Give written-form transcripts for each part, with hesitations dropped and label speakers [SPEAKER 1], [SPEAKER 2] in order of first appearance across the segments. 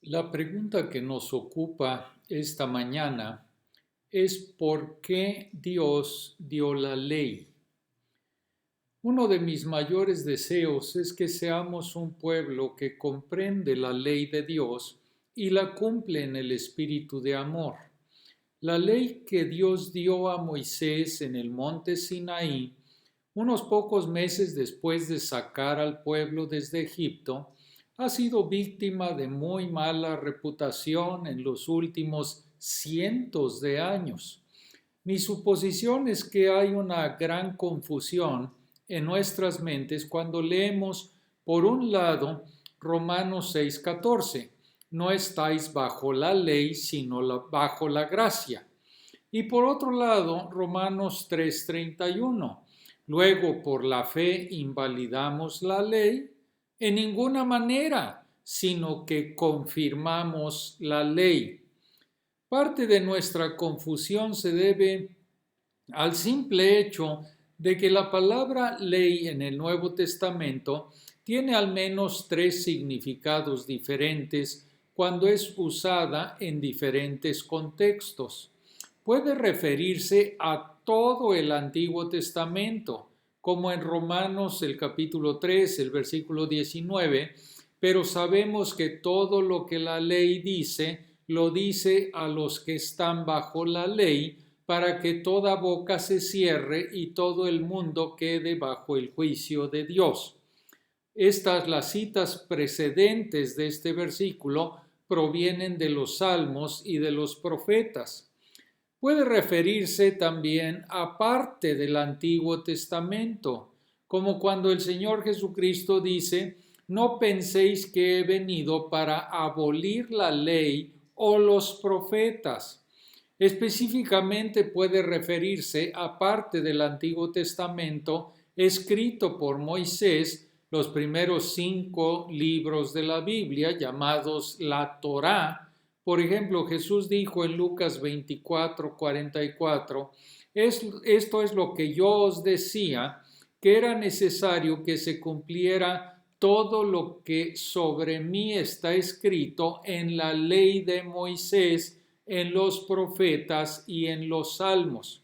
[SPEAKER 1] La pregunta que nos ocupa esta mañana es ¿por qué Dios dio la ley? Uno de mis mayores deseos es que seamos un pueblo que comprende la ley de Dios y la cumple en el espíritu de amor. La ley que Dios dio a Moisés en el monte Sinaí, unos pocos meses después de sacar al pueblo desde Egipto, ha sido víctima de muy mala reputación en los últimos cientos de años. Mi suposición es que hay una gran confusión en nuestras mentes cuando leemos, por un lado, Romanos 6:14, no estáis bajo la ley, sino bajo la gracia. Y por otro lado, Romanos 3:31, luego por la fe invalidamos la ley, en ninguna manera, sino que confirmamos la ley. Parte de nuestra confusión se debe al simple hecho de que la palabra ley en el Nuevo Testamento tiene al menos tres significados diferentes cuando es usada en diferentes contextos. Puede referirse a todo el Antiguo Testamento, como en Romanos el capítulo 3, el versículo 19, pero sabemos que todo lo que la ley dice, lo dice a los que están bajo la ley, para que toda boca se cierre y todo el mundo quede bajo el juicio de Dios. Las citas precedentes de este versículo provienen de los Salmos y de los profetas. Puede referirse también a parte del Antiguo Testamento, como cuando el Señor Jesucristo dice: no penséis que he venido para abolir la ley o los profetas. Específicamente puede referirse a parte del Antiguo Testamento escrito por Moisés, los primeros 5 libros de la Biblia, llamados la Torá. Por ejemplo, Jesús dijo en Lucas 24:44, esto es lo que yo os decía, que era necesario que se cumpliera todo lo que sobre mí está escrito en la ley de Moisés, en los profetas y en los salmos.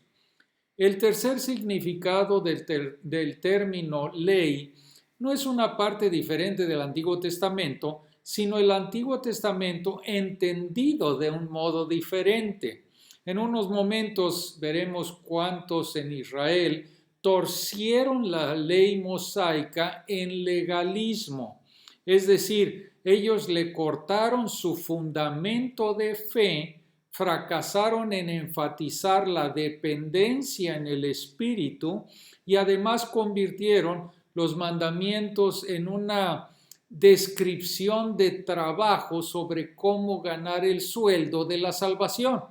[SPEAKER 1] El tercer significado del término ley no es una parte diferente del Antiguo Testamento, sino el Antiguo Testamento entendido de un modo diferente. En unos momentos veremos cuántos en Israel torcieron la ley mosaica en legalismo, es decir, ellos le cortaron su fundamento de fe, fracasaron en enfatizar la dependencia en el Espíritu y además convirtieron los mandamientos en una descripción de trabajo sobre cómo ganar el sueldo de la salvación.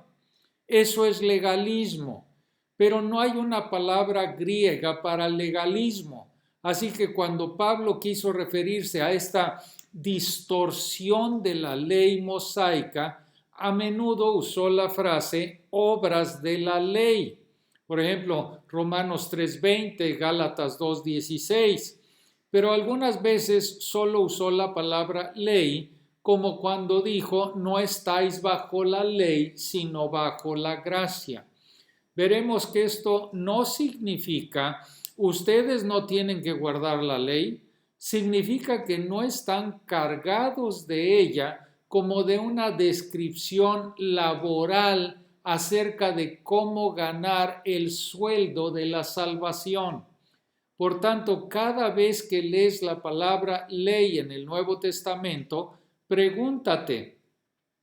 [SPEAKER 1] Eso es legalismo, pero no hay una palabra griega para legalismo. Así que cuando Pablo quiso referirse a esta distorsión de la ley mosaica, a menudo usó la frase obras de la ley. Por ejemplo, Romanos 3:20, Gálatas 2:16. Pero algunas veces solo usó la palabra ley, como cuando dijo, no estáis bajo la ley, sino bajo la gracia. Veremos que esto no significa ustedes no tienen que guardar la ley, significa que no están cargados de ella como de una descripción laboral acerca de cómo ganar el sueldo de la salvación. Por tanto, cada vez que lees la palabra ley en el Nuevo Testamento, pregúntate,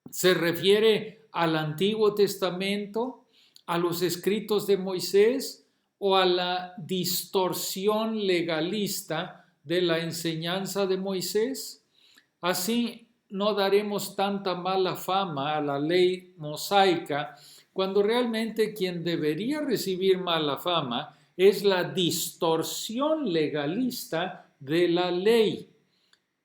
[SPEAKER 1] ¿se refiere al Antiguo Testamento, a los escritos de Moisés o a la distorsión legalista de la enseñanza de Moisés? Así no daremos tanta mala fama a la ley mosaica, cuando realmente quien debería recibir mala fama es la distorsión legalista de la ley.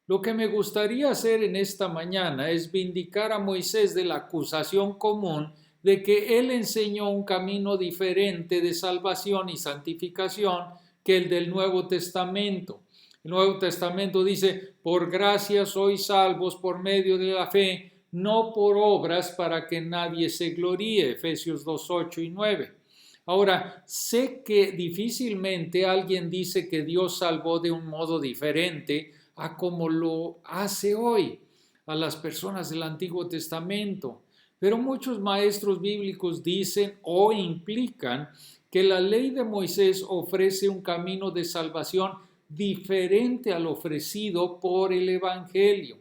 [SPEAKER 1] Lo que me gustaría hacer en esta mañana es vindicar a Moisés de la acusación común de que él enseñó un camino diferente de salvación y santificación que el del Nuevo Testamento. El Nuevo Testamento dice, por gracia sois salvos por medio de la fe, no por obras para que nadie se gloríe. Efesios 2, 8 y 9. Ahora, sé que difícilmente alguien dice que Dios salvó de un modo diferente a como lo hace hoy a las personas del Antiguo Testamento. Pero muchos maestros bíblicos dicen o implican que la ley de Moisés ofrece un camino de salvación diferente al ofrecido por el Evangelio.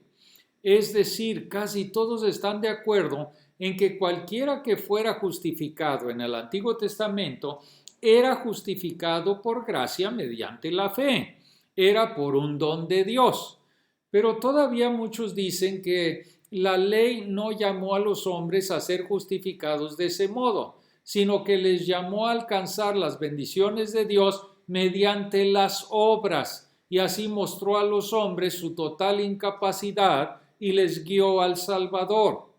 [SPEAKER 1] Es decir, casi todos están de acuerdo en que cualquiera que fuera justificado en el Antiguo Testamento era justificado por gracia mediante la fe, era por un don de Dios. Pero todavía muchos dicen que la ley no llamó a los hombres a ser justificados de ese modo, sino que les llamó a alcanzar las bendiciones de Dios mediante las obras, y así mostró a los hombres su total incapacidad y les guió al Salvador.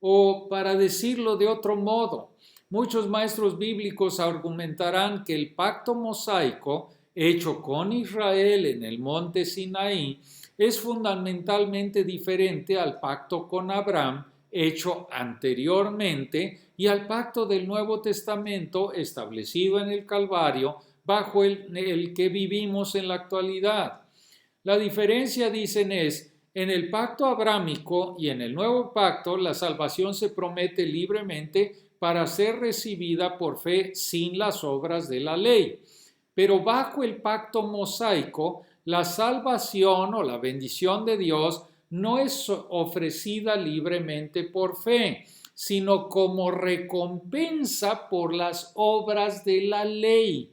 [SPEAKER 1] O para decirlo de otro modo, muchos maestros bíblicos argumentarán que el pacto mosaico hecho con Israel en el monte Sinaí es fundamentalmente diferente al pacto con Abraham hecho anteriormente y al pacto del Nuevo Testamento establecido en el Calvario bajo el que vivimos en la actualidad. La diferencia, dicen, es en el pacto abrámico y en el nuevo pacto la salvación se promete libremente para ser recibida por fe sin las obras de la ley. Pero bajo el pacto mosaico, la salvación o la bendición de Dios no es ofrecida libremente por fe, sino como recompensa por las obras de la ley.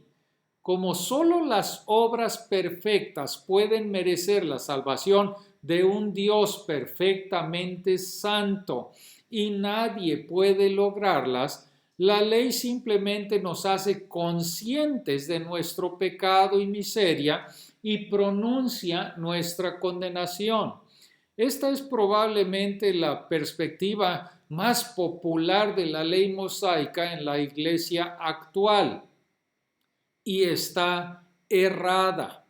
[SPEAKER 1] Como solo las obras perfectas pueden merecer la salvación de un Dios perfectamente santo y nadie puede lograrlas, la ley simplemente nos hace conscientes de nuestro pecado y miseria y pronuncia nuestra condenación. Esta es probablemente la perspectiva más popular de la ley mosaica en la iglesia actual y está errada.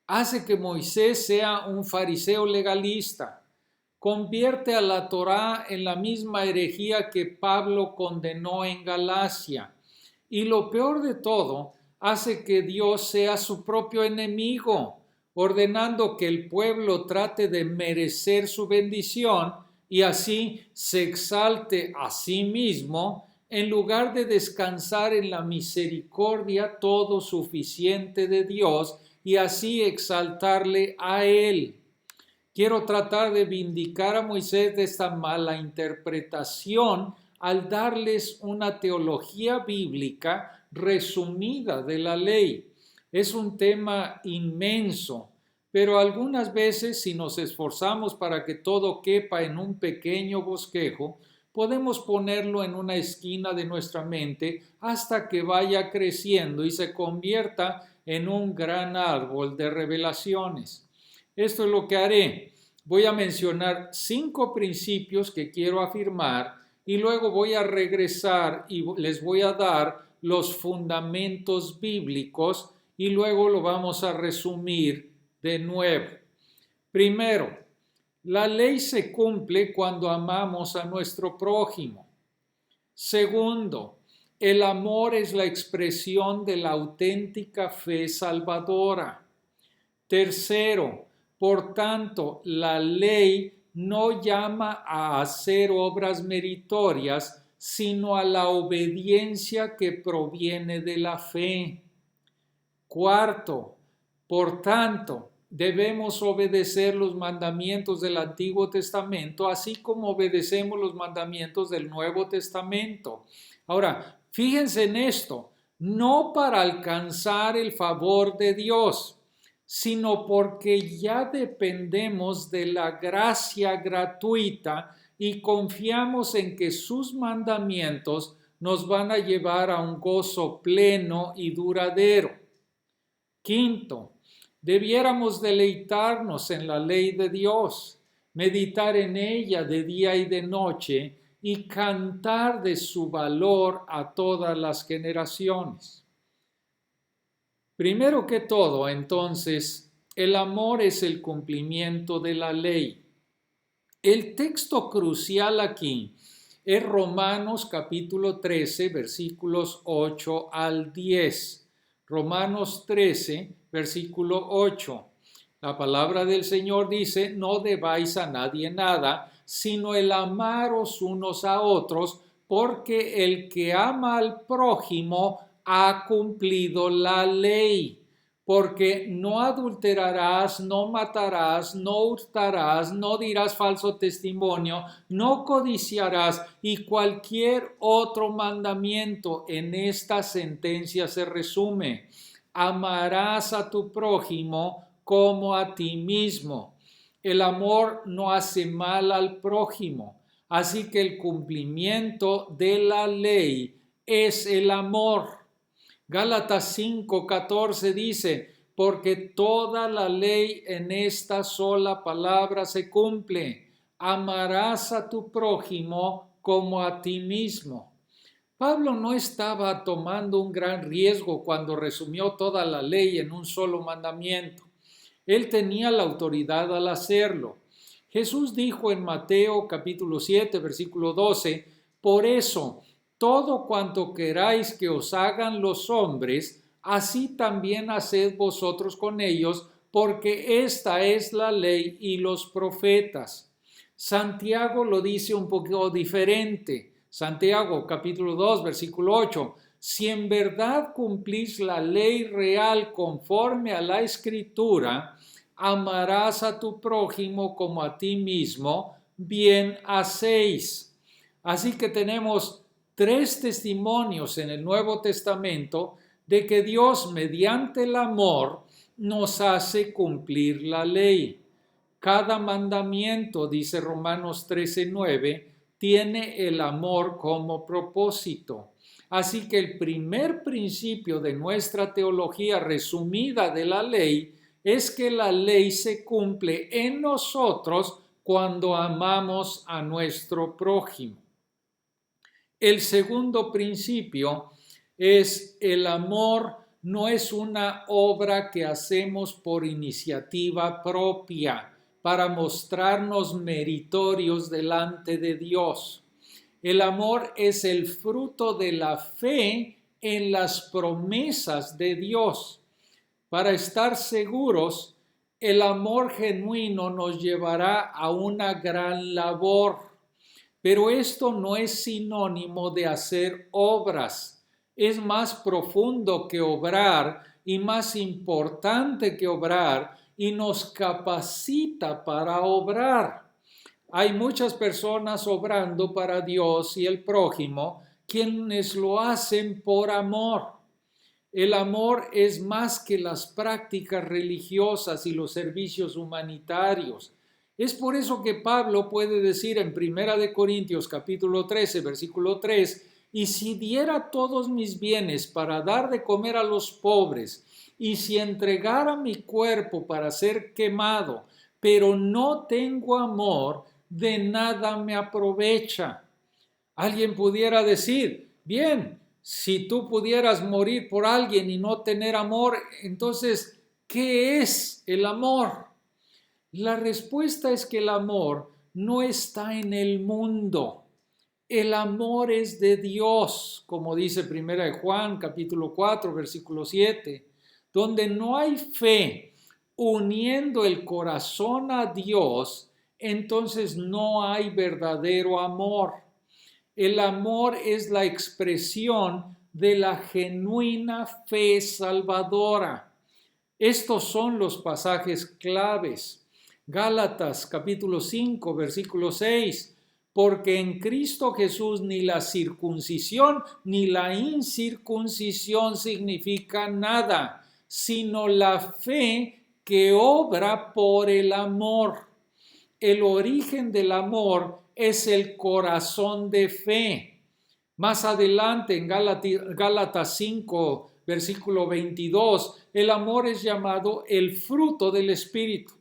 [SPEAKER 1] Hace que Moisés sea un fariseo legalista, convierte a la Torá en la misma herejía que Pablo condenó en Galacia. Y lo peor de todo, hace que Dios sea su propio enemigo, ordenando que el pueblo trate de merecer su bendición y así se exalte a sí mismo en lugar de descansar en la misericordia todo suficiente de Dios y así exaltarle a él. Quiero tratar de vindicar a Moisés de esta mala interpretación al darles una teología bíblica resumida de la ley. Es un tema inmenso, pero algunas veces si nos esforzamos para que todo quepa en un pequeño bosquejo, podemos ponerlo en una esquina de nuestra mente hasta que vaya creciendo y se convierta en un gran árbol de revelaciones. Esto es lo que haré. Voy a mencionar 5 principios que quiero afirmar y luego voy a regresar y les voy a dar los fundamentos bíblicos y luego lo vamos a resumir de nuevo. Primero, la ley se cumple cuando amamos a nuestro prójimo. Segundo, el amor es la expresión de la auténtica fe salvadora. Tercero, por tanto, la ley no llama a hacer obras meritorias, sino a la obediencia que proviene de la fe. Cuarto, por tanto, debemos obedecer los mandamientos del Antiguo Testamento, así como obedecemos los mandamientos del Nuevo Testamento. Ahora, fíjense en esto, no para alcanzar el favor de Dios, sino porque ya dependemos de la gracia gratuita y confiamos en que sus mandamientos nos van a llevar a un gozo pleno y duradero. Quinto, debiéramos deleitarnos en la ley de Dios, meditar en ella de día y de noche y cantar de su valor a todas las generaciones. Primero que todo, entonces, el amor es el cumplimiento de la ley. El texto crucial aquí es Romanos capítulo 13, versículos 8 al 10. Romanos 13, versículo 8. La palabra del Señor dice, no debáis a nadie nada, sino el amaros unos a otros, porque el que ama al prójimo ha cumplido la ley. Porque no adulterarás, no matarás, no hurtarás, no dirás falso testimonio, no codiciarás y cualquier otro mandamiento en esta sentencia se resume. Amarás a tu prójimo como a ti mismo. El amor no hace mal al prójimo, así que el cumplimiento de la ley es el amor. Gálatas 5:14 dice, porque toda la ley en esta sola palabra se cumple, amarás a tu prójimo como a ti mismo. Pablo no estaba tomando un gran riesgo cuando resumió toda la ley en un solo mandamiento. Él tenía la autoridad al hacerlo. Jesús dijo en Mateo capítulo 7, versículo 12, por eso, todo cuanto queráis que os hagan los hombres, así también haced vosotros con ellos, porque esta es la ley y los profetas. Santiago lo dice un poco diferente. Santiago capítulo 2, versículo 8. Si en verdad cumplís la ley real conforme a la Escritura, amarás a tu prójimo como a ti mismo, bien hacéis. Así que tenemos 3 testimonios en el Nuevo Testamento de que Dios, mediante el amor, nos hace cumplir la ley. Cada mandamiento, dice Romanos 13:9, tiene el amor como propósito. Así que el primer principio de nuestra teología resumida de la ley es que la ley se cumple en nosotros cuando amamos a nuestro prójimo. El segundo principio es el amor no es una obra que hacemos por iniciativa propia para mostrarnos meritorios delante de Dios. El amor es el fruto de la fe en las promesas de Dios. Para estar seguros, el amor genuino nos llevará a una gran labor. Pero esto no es sinónimo de hacer obras. Es más profundo que obrar y más importante que obrar y nos capacita para obrar. Hay muchas personas obrando para Dios y el prójimo, quienes lo hacen por amor. El amor es más que las prácticas religiosas y los servicios humanitarios. Es por eso que Pablo puede decir en 1 Corintios capítulo 13, versículo 3, y si diera todos mis bienes para dar de comer a los pobres, y si entregara mi cuerpo para ser quemado, pero no tengo amor, de nada me aprovecha. Alguien pudiera decir, bien, si tú pudieras morir por alguien y no tener amor, entonces, ¿qué es el amor? La respuesta es que el amor no está en el mundo. El amor es de Dios, como dice 1 Juan capítulo 4, versículo 7, donde no hay fe uniendo el corazón a Dios, entonces no hay verdadero amor. El amor es la expresión de la genuina fe salvadora. Estos son los pasajes claves. Gálatas capítulo 5, versículo 6. Porque en Cristo Jesús ni la circuncisión ni la incircuncisión significa nada, sino la fe que obra por el amor. El origen del amor es el corazón de fe. Más adelante en Gálatas 5, versículo 22, el amor es llamado el fruto del Espíritu.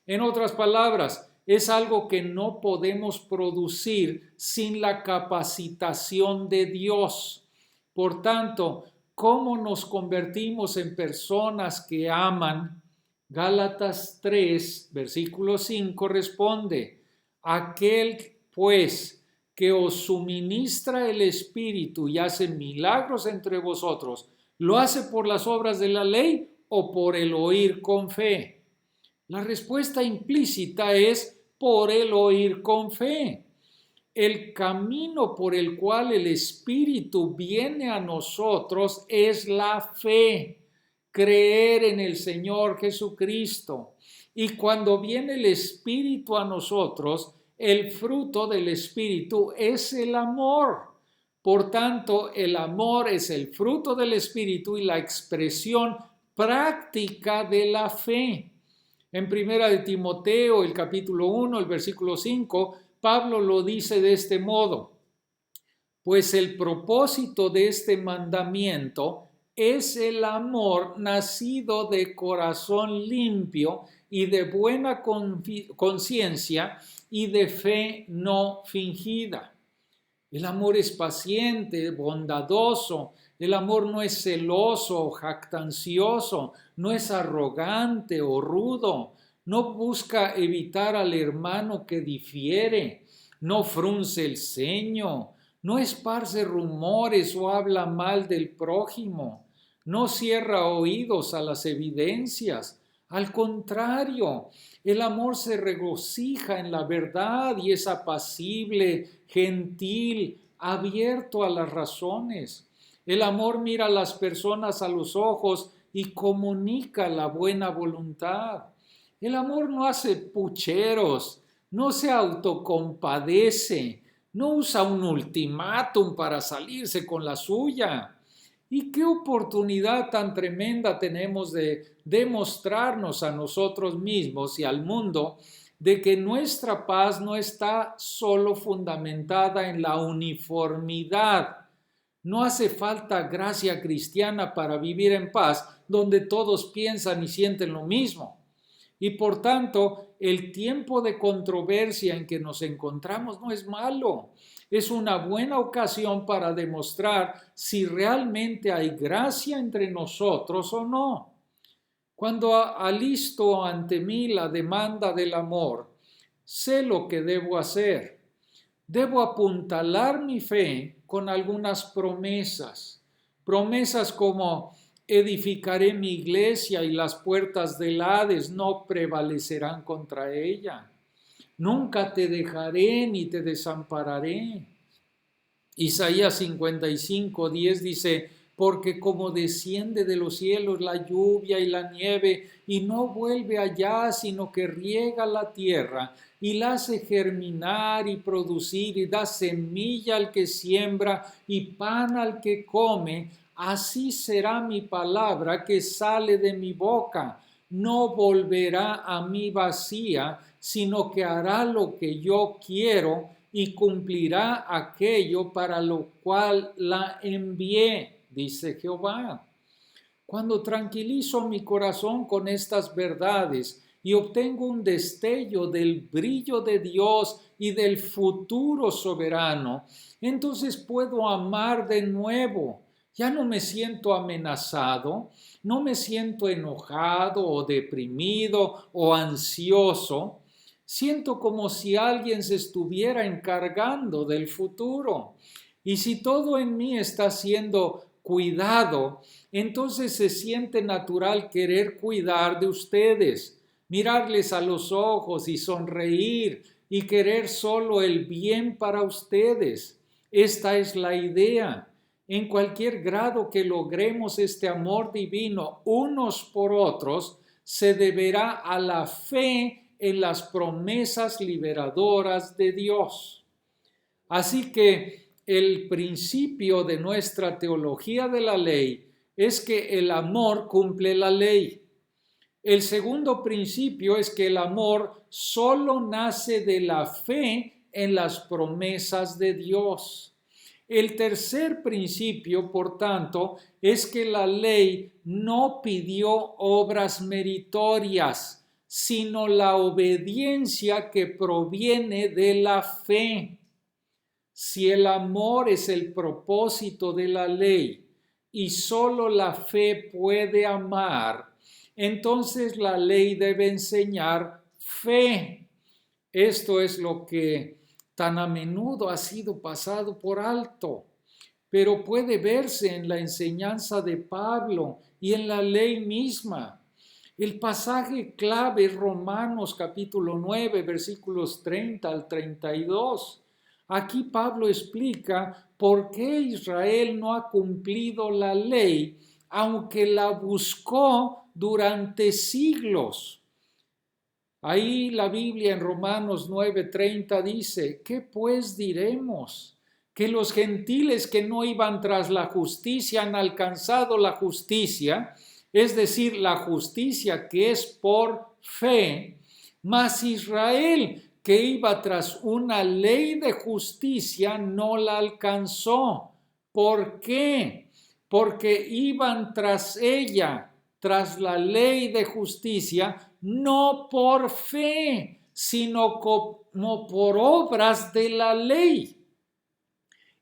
[SPEAKER 1] En otras palabras, es algo que no podemos producir sin la capacitación de Dios. Por tanto, ¿cómo nos convertimos en personas que aman? Gálatas 3, versículo 5 responde, Aquel, pues, que os suministra el Espíritu y hace milagros entre vosotros, ¿lo hace por las obras de la ley o por el oír con fe? La respuesta implícita es por el oír con fe. El camino por el cual el Espíritu viene a nosotros es la fe, creer en el Señor Jesucristo. Y cuando viene el Espíritu a nosotros, el fruto del Espíritu es el amor. Por tanto, el amor es el fruto del Espíritu y la expresión práctica de la fe. En primera de Timoteo, el capítulo 1, el versículo 5, Pablo lo dice de este modo: pues el propósito de este mandamiento es el amor nacido de corazón limpio y de buena conciencia y de fe no fingida. El amor es paciente, bondadoso. El amor no es celoso o jactancioso, no es arrogante o rudo, no busca evitar al hermano que difiere, no frunce el ceño, no esparce rumores o habla mal del prójimo, no cierra oídos a las evidencias. Al contrario, el amor se regocija en la verdad y es apacible, gentil, abierto a las razones. El amor mira a las personas a los ojos y comunica la buena voluntad. El amor no hace pucheros, no se autocompadece, no usa un ultimátum para salirse con la suya. Y qué oportunidad tan tremenda tenemos de demostrarnos a nosotros mismos y al mundo de que nuestra paz no está solo fundamentada en la uniformidad. No hace falta gracia cristiana para vivir en paz, donde todos piensan y sienten lo mismo. Y por tanto, el tiempo de controversia en que nos encontramos no es malo. Es una buena ocasión para demostrar si realmente hay gracia entre nosotros o no. Cuando alisto ante mí la demanda del amor, sé lo que debo hacer. Debo apuntalar mi fe con algunas promesas. Promesas como: edificaré mi iglesia y las puertas del Hades no prevalecerán contra ella. Nunca te dejaré ni te desampararé. Isaías 55:10 dice: porque como desciende de los cielos la lluvia y la nieve, y no vuelve allá, sino que riega la tierra, y la hace germinar y producir, y da semilla al que siembra, y pan al que come, así será mi palabra que sale de mi boca. No volverá a mí vacía, sino que hará lo que yo quiero y cumplirá aquello para lo cual la envié, dice Jehová. Cuando tranquilizo mi corazón con estas verdades y obtengo un destello del brillo de Dios y del futuro soberano, entonces puedo amar de nuevo. Ya no me siento amenazado, no me siento enojado o deprimido o ansioso. Siento como si alguien se estuviera encargando del futuro. Y si todo en mí está siendo cuidado, entonces se siente natural querer cuidar de ustedes, mirarles a los ojos y sonreír y querer solo el bien para ustedes. Esta es la idea. En cualquier grado que logremos este amor divino unos por otros, se deberá a la fe en las promesas liberadoras de Dios. Así que el principio de nuestra teología de la ley es que el amor cumple la ley. El segundo principio es que el amor solo nace de la fe en las promesas de Dios. El tercer principio, por tanto, es que la ley no pidió obras meritorias, sino la obediencia que proviene de la fe. Si el amor es el propósito de la ley y solo la fe puede amar, entonces la ley debe enseñar fe. Esto es lo que tan a menudo ha sido pasado por alto, pero puede verse en la enseñanza de Pablo y en la ley misma. El pasaje clave es Romanos capítulo 9, versículos 30 al 32. Aquí Pablo explica por qué Israel no ha cumplido la ley, aunque la buscó durante siglos. Ahí la Biblia en Romanos 9:30 dice, ¿qué pues diremos? Que los gentiles que no iban tras la justicia han alcanzado la justicia, es decir, la justicia que es por fe, mas Israel que iba tras una ley de justicia no la alcanzó. ¿Por qué? Porque iban tras ella, tras la ley de justicia, no por fe, sino como por obras de la ley.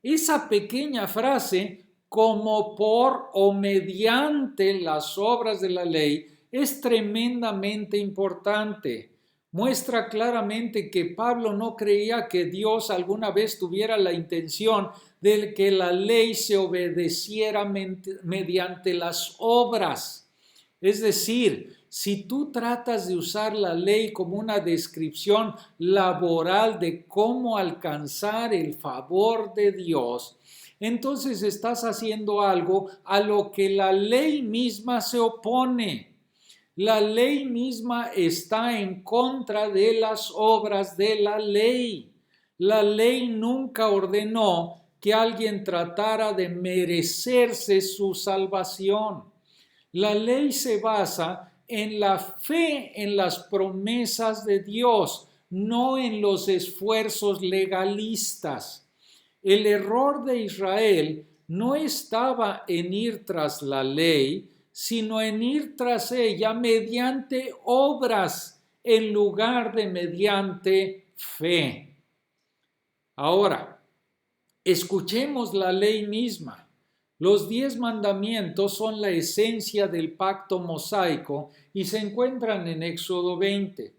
[SPEAKER 1] Esa pequeña frase, como por o mediante las obras de la ley, es tremendamente importante. Muestra claramente que Pablo no creía que Dios alguna vez tuviera la intención de que la ley se obedeciera mediante las obras. Es decir, si tú tratas de usar la ley como una descripción laboral de cómo alcanzar el favor de Dios, entonces estás haciendo algo a lo que la ley misma se opone. La ley misma está en contra de las obras de la ley. La ley nunca ordenó que alguien tratara de merecerse su salvación. La ley se basa en la fe en las promesas de Dios, no en los esfuerzos legalistas. El error de Israel no estaba en ir tras la ley, sino en ir tras ella mediante obras en lugar de mediante fe. Ahora, escuchemos la ley misma. Los 10 mandamientos son la esencia del pacto mosaico y se encuentran en Éxodo 20.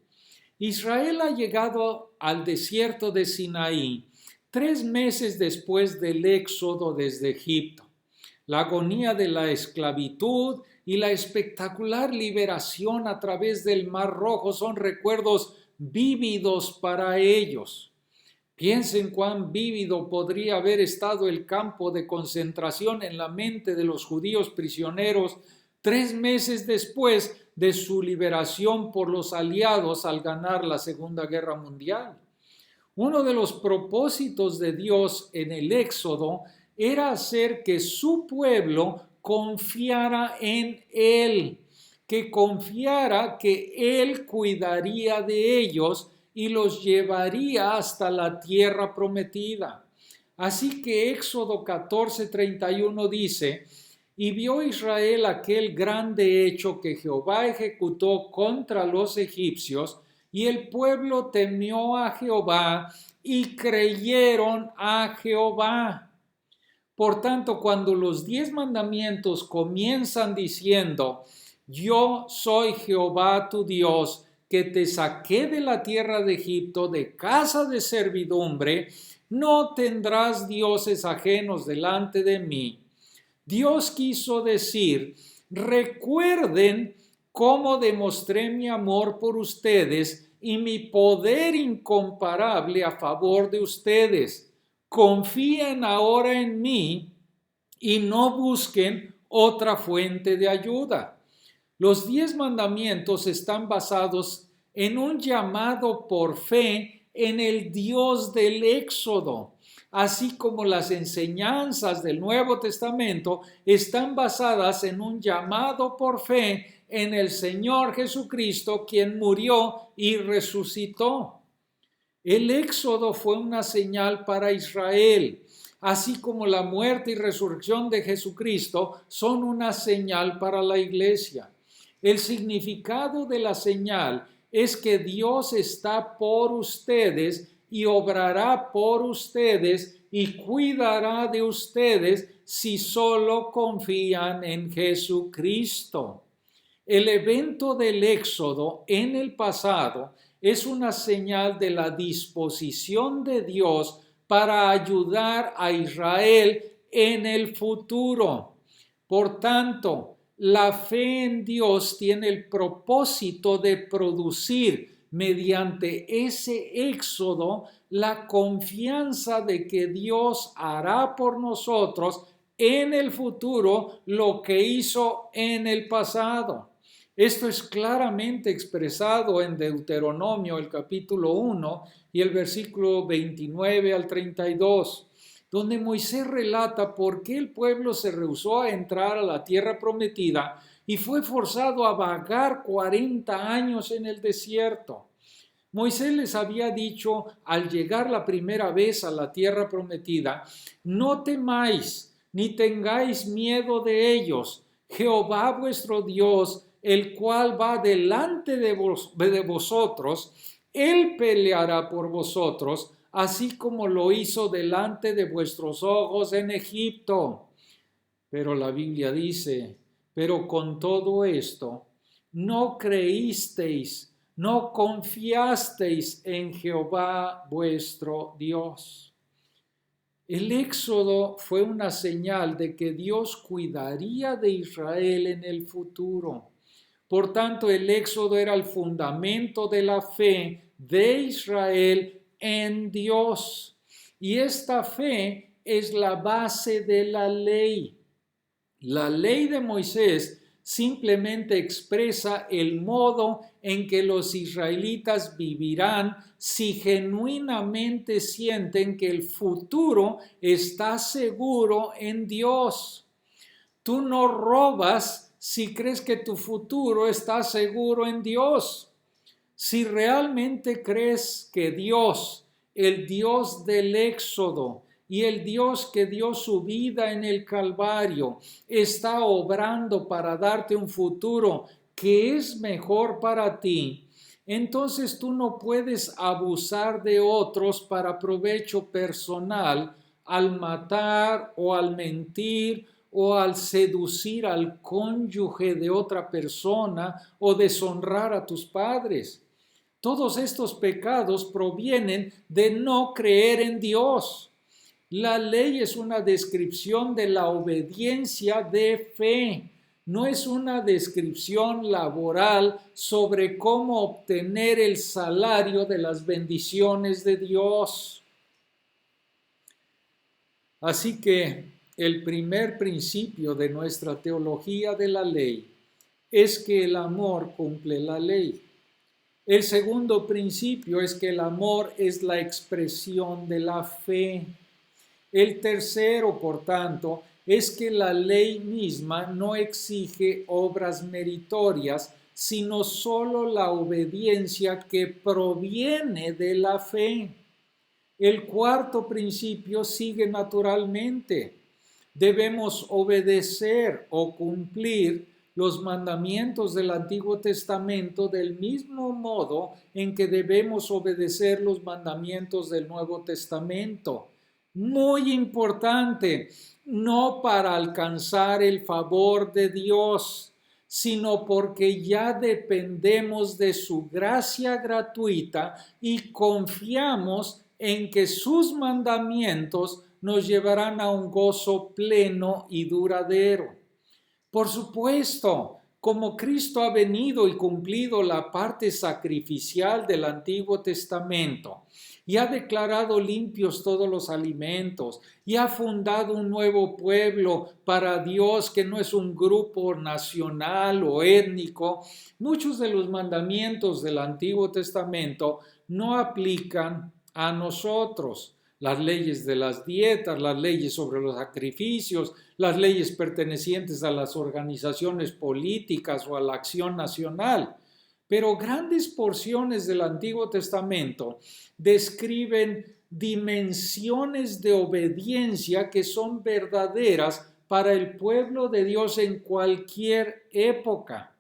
[SPEAKER 1] Israel ha llegado al desierto de Sinaí 3 meses después del éxodo desde Egipto. La agonía de la esclavitud y la espectacular liberación a través del Mar Rojo son recuerdos vívidos para ellos. Piensen cuán vívido podría haber estado el campo de concentración en la mente de los judíos prisioneros 3 meses después de su liberación por los aliados al ganar la Segunda Guerra Mundial. Uno de los propósitos de Dios en el Éxodo era hacer que su pueblo confiara en Él, que confiara que Él cuidaría de ellos y los llevaría hasta la tierra prometida. Así que Éxodo 14:31 dice, y vio Israel aquel grande hecho que Jehová ejecutó contra los egipcios, y el pueblo temió a Jehová y creyeron a Jehová. Por tanto, cuando los 10 mandamientos comienzan diciendo, yo soy Jehová tu Dios, que te saqué de la tierra de Egipto, de casa de servidumbre, no tendrás dioses ajenos delante de mí. Dios quiso decir, recuerden cómo demostré mi amor por ustedes y mi poder incomparable a favor de ustedes. Confíen ahora en mí y no busquen otra fuente de ayuda. Los 10 mandamientos están basados en un llamado por fe en el Dios del Éxodo, así como las enseñanzas del Nuevo Testamento están basadas en un llamado por fe en el Señor Jesucristo, quien murió y resucitó. El Éxodo fue una señal para Israel, así como la muerte y resurrección de Jesucristo son una señal para la iglesia. El significado de la señal es que Dios está por ustedes y obrará por ustedes y cuidará de ustedes si solo confían en Jesucristo. El evento del Éxodo en el pasado es una señal de la disposición de Dios para ayudar a Israel en el futuro. Por tanto, la fe en Dios tiene el propósito de producir mediante ese éxodo la confianza de que Dios hará por nosotros en el futuro lo que hizo en el pasado. Esto es claramente expresado en Deuteronomio, el capítulo 1 y el versículo 29 al 32, donde Moisés relata por qué el pueblo se rehusó a entrar a la tierra prometida y fue forzado a vagar 40 años en el desierto. Moisés les había dicho al llegar la primera vez a la tierra prometida: no temáis ni tengáis miedo de ellos. Jehová vuestro Dios, el cual va delante de vosotros, Él peleará por vosotros, así como lo hizo delante de vuestros ojos en Egipto. Pero la Biblia dice: pero con todo esto, no creísteis, no confiasteis en Jehová vuestro Dios. El éxodo fue una señal de que Dios cuidaría de Israel en el futuro. Por tanto, el éxodo era el fundamento de la fe de Israel en Dios. Y esta fe es la base de la ley. La ley de Moisés simplemente expresa el modo en que los israelitas vivirán si genuinamente sienten que el futuro está seguro en Dios. Tú no robas si crees que tu futuro está seguro en Dios. Si realmente crees que Dios, el Dios del Éxodo, y el Dios que dio su vida en el Calvario está obrando para darte un futuro que es mejor para ti, entonces tú no puedes abusar de otros para provecho personal al matar o al mentir o al seducir al cónyuge de otra persona o deshonrar a tus padres. Todos estos pecados provienen de no creer en Dios. La ley es una descripción de la obediencia de fe, no es una descripción laboral sobre cómo obtener el salario de las bendiciones de Dios. Así que el primer principio de nuestra teología de la ley es que el amor cumple la ley. El segundo principio es que el amor es la expresión de la fe. El tercero, por tanto, es que la ley misma no exige obras meritorias, sino solo la obediencia que proviene de la fe. El cuarto principio sigue naturalmente. Debemos obedecer o cumplir los mandamientos del Antiguo Testamento del mismo modo en que debemos obedecer los mandamientos del Nuevo Testamento. Muy importante, no para alcanzar el favor de Dios, sino porque ya dependemos de su gracia gratuita y confiamos en que sus mandamientos nos llevarán a un gozo pleno y duradero. Por supuesto, como Cristo ha venido y cumplido la parte sacrificial del Antiguo Testamento, y ha declarado limpios todos los alimentos, y ha fundado un nuevo pueblo para Dios que no es un grupo nacional o étnico, muchos de los mandamientos del Antiguo Testamento no aplican a nosotros. Las leyes de las dietas, las leyes sobre los sacrificios, las leyes pertenecientes a las organizaciones políticas o a la acción nacional. Pero grandes porciones del Antiguo Testamento describen dimensiones de obediencia que son verdaderas para el pueblo de Dios en cualquier época.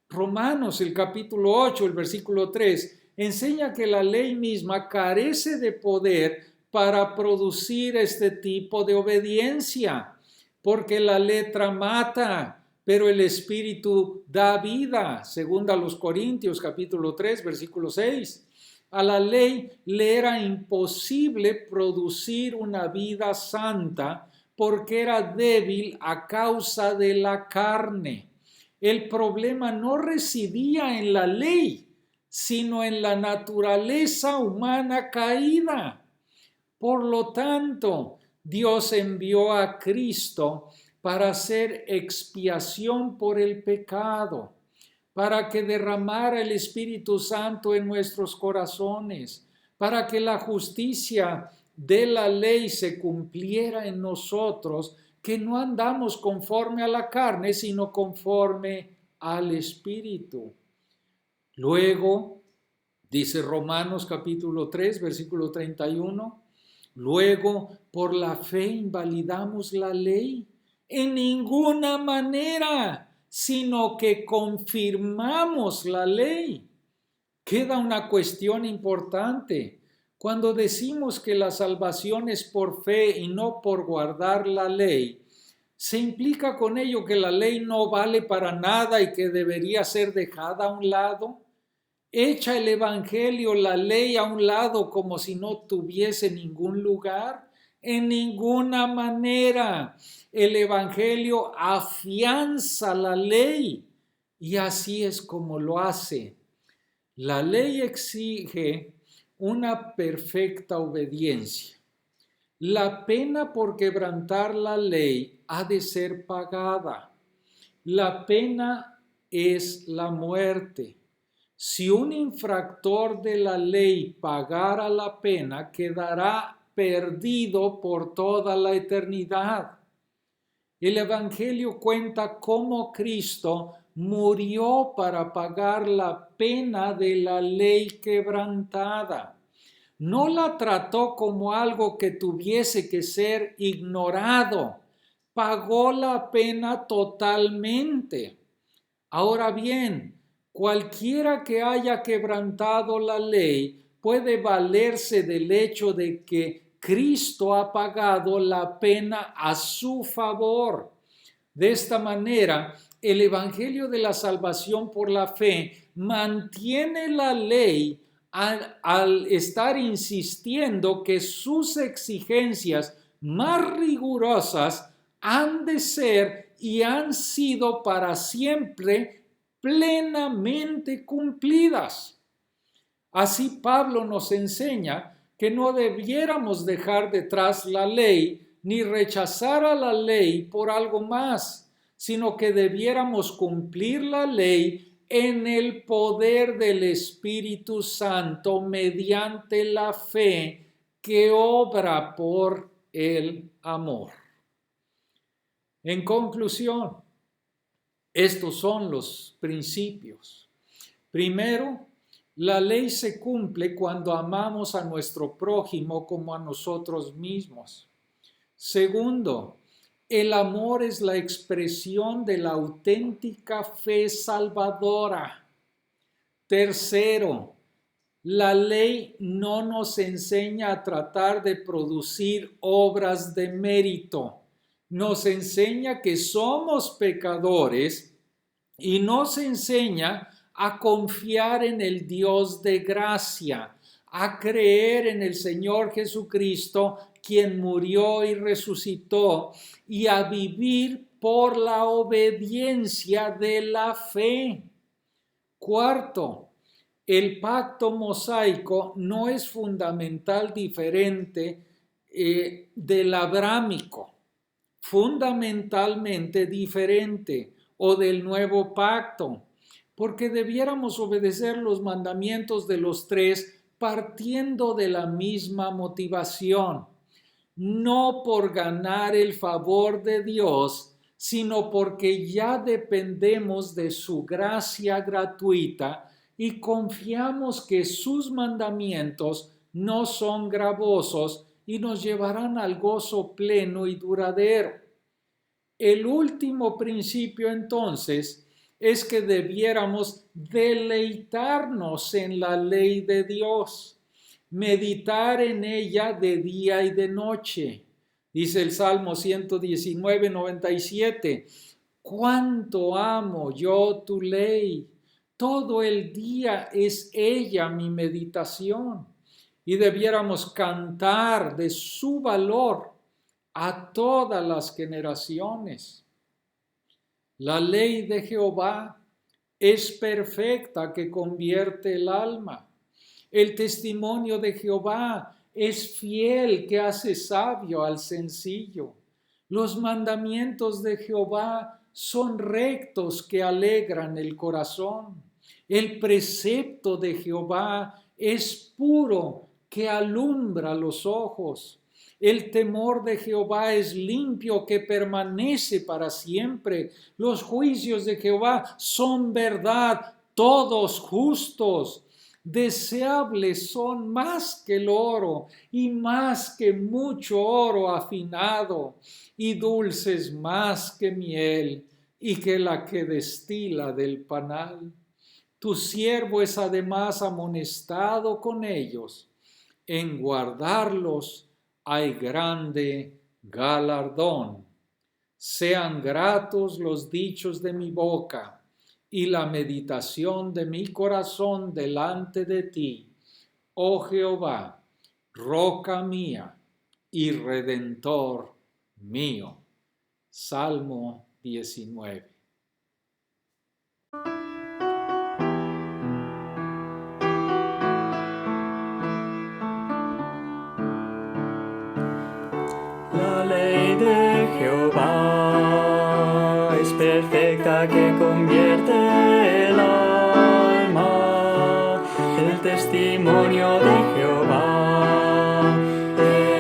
[SPEAKER 1] Romanos, el capítulo 8, el versículo 3, enseña que la ley misma carece de poder para producir este tipo de obediencia, porque la letra mata, pero el Espíritu da vida, según a los Corintios capítulo 3, versículo 6. A la ley le era imposible producir una vida santa porque era débil a causa de la carne. El problema no residía en la ley, sino en la naturaleza humana caída. Por lo tanto, Dios envió a Cristo para hacer expiación por el pecado, para que derramara el Espíritu Santo en nuestros corazones, para que la justicia de la ley se cumpliera en nosotros, que no andamos conforme a la carne, sino conforme al Espíritu. Luego, dice Romanos capítulo 3, versículo 31, luego, por la fe invalidamos la ley. En ninguna manera, sino que confirmamos la ley. Queda una cuestión importante. Cuando decimos que la salvación es por fe y no por guardar la ley, ¿se implica con ello que la ley no vale para nada y que debería ser dejada a un lado? ¿Echa el Evangelio la ley a un lado como si no tuviese ningún lugar? En ninguna manera. El Evangelio afianza la ley y así es como lo hace. La ley exige una perfecta obediencia. La pena por quebrantar la ley ha de ser pagada. La pena es la muerte. Si un infractor de la ley pagara la pena, quedará perdido por toda la eternidad. El Evangelio cuenta cómo Cristo murió para pagar la pena de la ley quebrantada. No la trató como algo que tuviese que ser ignorado. Pagó la pena totalmente. Ahora bien, cualquiera que haya quebrantado la ley puede valerse del hecho de que Cristo ha pagado la pena a su favor. De esta manera, el Evangelio de la salvación por la fe mantiene la ley al estar insistiendo que sus exigencias más rigurosas han de ser y han sido para siempre plenamente cumplidas. Así Pablo nos enseña que no debiéramos dejar detrás la ley ni rechazar a la ley por algo más, sino que debiéramos cumplir la ley en el poder del Espíritu Santo mediante la fe que obra por el amor. En conclusión, estos son los principios. Primero, la ley se cumple cuando amamos a nuestro prójimo como a nosotros mismos. Segundo, el amor es la expresión de la auténtica fe salvadora. Tercero, la ley no nos enseña a tratar de producir obras de mérito. Nos enseña que somos pecadores y nos enseña a confiar en el Dios de gracia, a creer en el Señor Jesucristo, quien murió y resucitó, y a vivir por la obediencia de la fe. Cuarto, el pacto mosaico no es fundamental diferente del abrámico, fundamentalmente diferente, o del nuevo pacto, porque debiéramos obedecer los mandamientos de los tres partiendo de la misma motivación, no por ganar el favor de Dios, sino porque ya dependemos de su gracia gratuita y confiamos que sus mandamientos no son gravosos y nos llevarán al gozo pleno y duradero. El último principio, entonces, es que debiéramos deleitarnos en la ley de Dios, meditar en ella de día y de noche. Dice el Salmo 119, 97, Cuánto amo yo tu ley. Todo el día es ella mi meditación. Y debiéramos cantar de su valor a todas las generaciones. La ley de Jehová es perfecta que convierte el alma. El testimonio de Jehová es fiel que hace sabio al sencillo. Los mandamientos de Jehová son rectos que alegran el corazón. El precepto de Jehová es puro que alumbra los ojos. El temor de Jehová es limpio que permanece para siempre. Los juicios de Jehová son verdad, todos justos. Deseables son más que el oro y más que mucho oro afinado, y dulces más que miel y que la que destila del panal. Tu siervo es además amonestado con ellos. En guardarlos hay grande galardón. Sean gratos los dichos de mi boca y la meditación de mi corazón delante de ti, oh Jehová, roca mía y redentor mío. Salmo 19.
[SPEAKER 2] La ley de Jehová es perfecta que convierte el alma. El testimonio de Jehová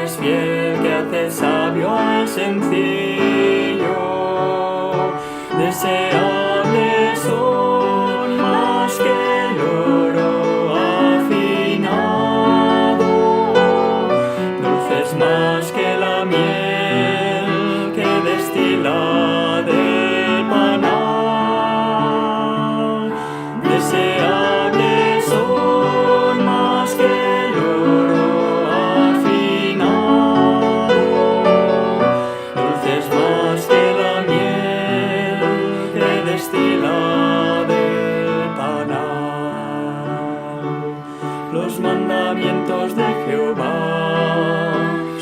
[SPEAKER 2] es fiel que hace sabio al sencillo. Deseables son más que el oro afinado, dulces más que la miel que destila del panal. Deseables son más que el oro afinado, dulces más que la miel que destila del panal. Los mandamientos de Jehová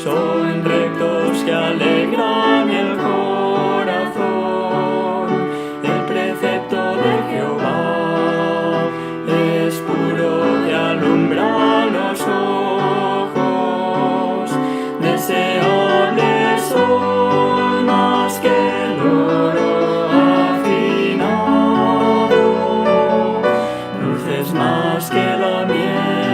[SPEAKER 2] son rectos que alegran el corazón. El precepto de Jehová es puro que alumbra los ojos. Deseables son más que el oro afinado, dulces más que la miel